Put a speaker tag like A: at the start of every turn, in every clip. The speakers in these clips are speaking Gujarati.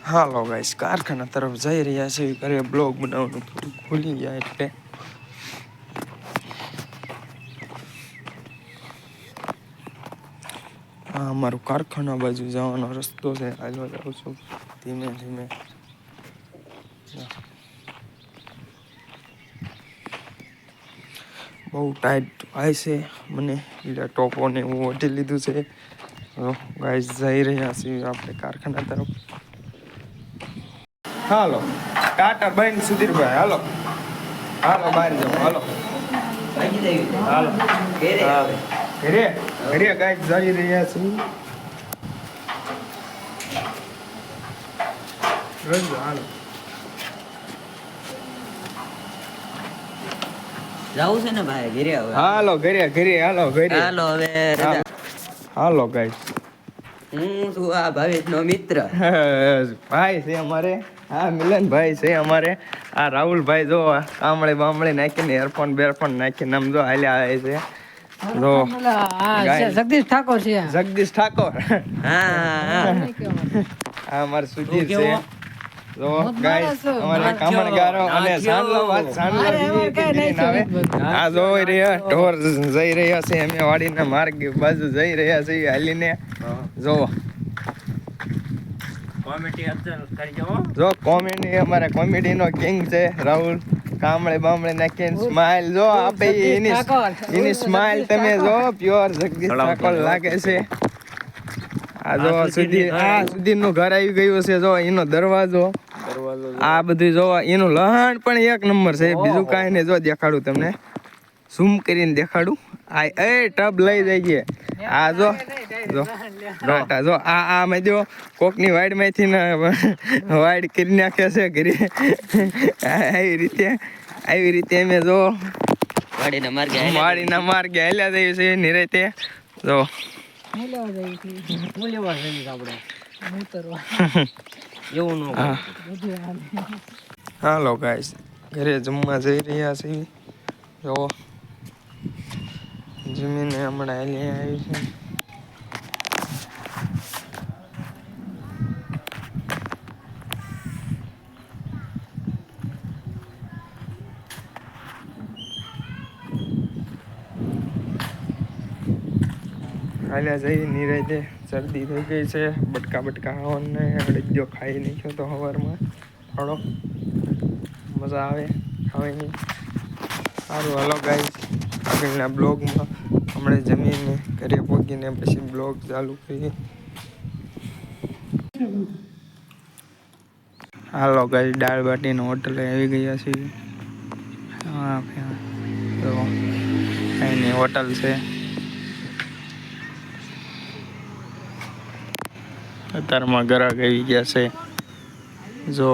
A: હાલો ગાઈસ કારખાના તરફ જઈ રહ્યા છે ઘરે બ્લોગ બનાવવાનું થોડું ભૂલી ગયા એટલે આ અમારું કારખાના બાજુ જવાનો રસ્તો છે હાલવા જાઉં છું ધીમે ધીમે બહુ ટાઈટ ભાઈ છે મને એટલે ટોપોને હું ઓઢી લીધું છે ગાઈસ જઈ રહ્યા છીએ આપણે કારખાના તરફ હાલો ટાટા બહેન સુધીરભાઈ હાલો હાલો બહાર જાઓ હાલો હાલો ઘરે ઘરે ગાઈસ જઈ રહ્યા છીએ હાલો
B: જાવું છે ને ભાઈ ઘરે હવે
A: હાલો ઘરે ઘરે હાલો ઘરે
B: હાલો હવે
A: હાલો ગાઈસ
B: હું છું આ ભાવેશનો મિત્ર
A: ભાઈ છે અમારે હા મિલનભાઈ છે અમારે આ રાહુલભાઈ જો કામળે બામળે નાખીને એરફોન બેરફોન નાખીને આમ જો હાલ્યા આવે છે જો
C: જગદીશ ઠાકોર છે
A: જગદીશ ઠાકોર
B: હા
A: અમારે સુધીર છે જો ગાઈસ અમારે કામણગારો અને સાંડલો જેવી પીપીને આવે આ જોઈ રહ્યા ઢોર જઈ રહ્યા છે અમે વાડીના માર્ગ બાજુ જઈ રહ્યા છીએ હાલીને જો
B: કોમેડી અચલ કરજો
A: જો કોમેડી અમારા કોમેડીનો કિંગ છે રાહુલ કામળે બામળે નાખીને સ્માઈલ જો આપે એની સ્માઈલ તમે જો પ્યોર જગદીશ ઠાકોર લાગે છે આ જો સુધીર નું ઘર આવી ગયું છે જો એનો દરવાજો આ બધું જોવા એનું લહાણ પણ એક નંબર છે બીજું કાંઈ નહીં જો દેખાડું તમને ઝૂમ કરીને દેખાડું આ એ ટબ લઈ જઈએ આ જો ટાટા જો આ મેં જો કોકની વાઈડ માંથી ને વાઈડ કરી નાખે છે ઘરે આવી રીતે અમે જો વાડીના માર્ગે હાલ્યા જઈએ છે નિરાતે જો હાલો ગાઈસ ઘરે જમવા જઈ રહ્યા છે જો જમીને હમણાં હાલી આવી છે હાલ્યા જઈ નિરાતે શરદી થઈ ગઈ છે બટકા ખાવાને અડજો ખાઈ નાખ્યો તો સવારમાં થોડો મજા આવે ખાવાની સારું હાલો ગાઈસ આગળના બ્લોગમાં હમણાં જમીને ઘરે પહોંચીને પછી બ્લોગ ચાલુ કરીએ હાલો ગાઈસ દાળ બાટીનો હોટલે આવી ગયા છીએ હા તો અહીંની હોટલ છે અત્યારમાં ગ્રાહક આવી ગયા છે જો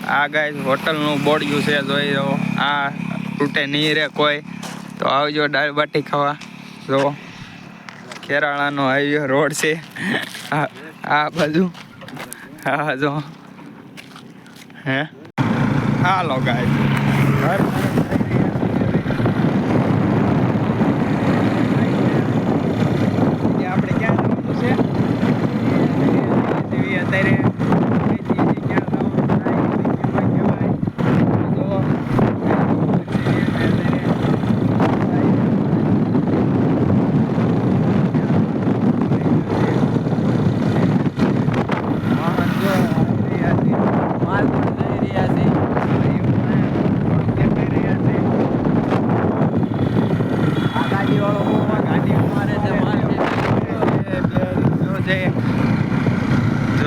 A: આ ગાઈસ હોટલનું બોર્ડ્યું છે જોઈ દો આ તૂટે નહીં રે કોઈ તો આવજો દાળ બાટી ખાવા જો કેરાળાનો હાઈવે રોડ છે આ બાજુ હા જો હે હાલો ગાઈસ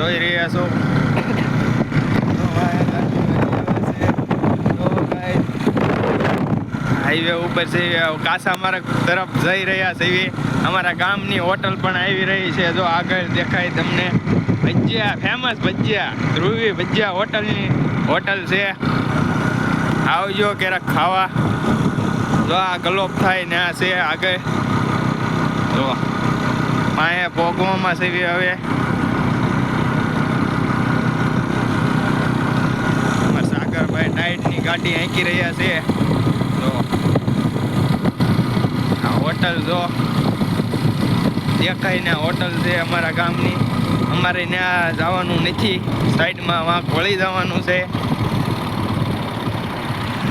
A: જોઈ રહ્યા છો હાઈવે ઉપર છે કાસા માર્ગ તરફ જઈ રહ્યા છે અમારા ગામની હોટલ પણ આવી રહી છે જો આગળ દેખાય તમને ભજીયા ફેમસ ભજીયા ધ્રુવી ભજીયા હોટલ છે આવજો ક્યારેક ખાવા જો આ ગલોપ થાય ને આ છે આગળ જો માએ ભોગવામાં છે હવે સાગરભાઈ ટાઈટની ગાડી હાંકી રહ્યા છે જો આ હોટલ જો દેખાય ને હોટલ છે અમારા ગામની. અમારે ત્યાં જવાનું નથી, સાઈડમાં વાંક વળી જવાનું છે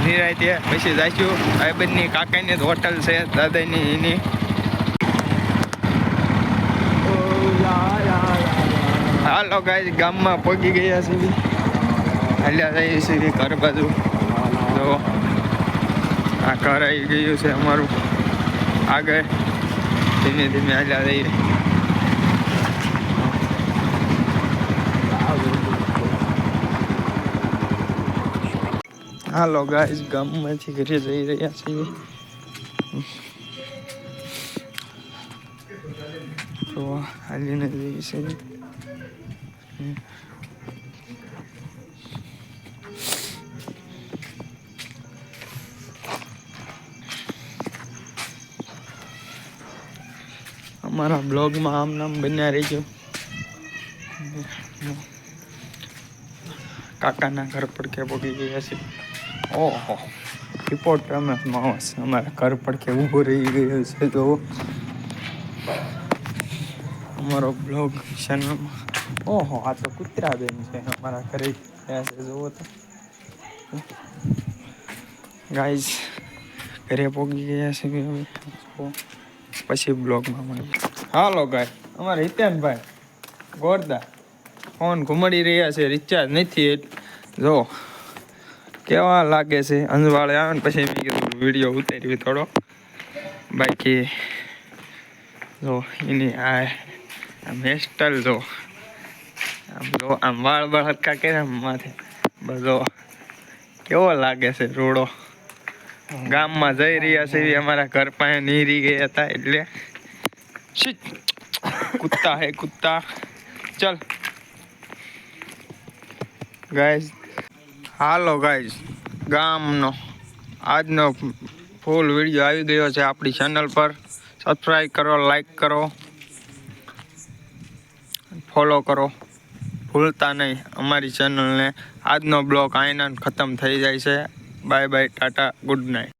A: નિરાયતે. પછી જઈશું ભાઈબંધની કાકાની જ હોટલ છે દાદાની એની. હાલો ગાઈસ, ગામમાં પહોંચી ગયા છે. હાલ્યા જઈએ છીએ ઘર બાજુ. જો આ ઘર આવી ગયું છે અમારું. આગળ ધીમે ધીમે હાલ્યા જઈએ. હાલો ગાઈસ, ગામમાંથી ઘરે જઈ રહ્યા છીએ. તો હાલીને જઈએ છીએ. અમારા બ્લોગમાં આમ નામ બન્યા રહીજો. કાકાના ઘર પડખે પહોંચી ગયા છે. ઓહો, રિપોર્ટ રમેશ માણસ અમારા ઘર પડખે ઊભો રહી ગયો છે. તો અમારો બ્લોગ ચેનલમાં. ઓહો, આ તો કૂતરા બેન છે અમારા ઘરે ગયા છે. જુઓ તો ગાઈઝ, ઘરે પહોંચી ગયા છે. હવે પછી બ્લોગમાં મળીએ. હાલો ગાય, અમારા હિતેનભાઈ ગોરદા ફોન ઘુમાડી રહ્યા છે, રિચાર્જ નથી. જો કેવા લાગે છે. અંજવાળે આવે ને પછી મેં કીધું વિડીયો ઉતાર્યો થોડો. બાકી જો એની આમ હેરસ્ટાઈલ જો, આમ વાળ હરકા કર્યા માથે. બધો કેવો લાગે છે રોડો. ગામમાં જઈ રહ્યા છે અમારા ઘર પાસે નીરી ગયા હતા એટલે. કુત્તા હે કુત્તા. ચલ ગાઈઝ, હાલો ગાઈઝ, ગામનો આજનો ફૂલ વિડીયો આવી ગયો છે આપણી ચેનલ પર. સબસ્ક્રાઈબ કરો, લાઈક કરો, ફોલો કરો ભૂલતા નહીં અમારી ચેનલને. આજનો બ્લોગ આઈના ખતમ થઈ જાય છે. Bye bye, Tata, good night.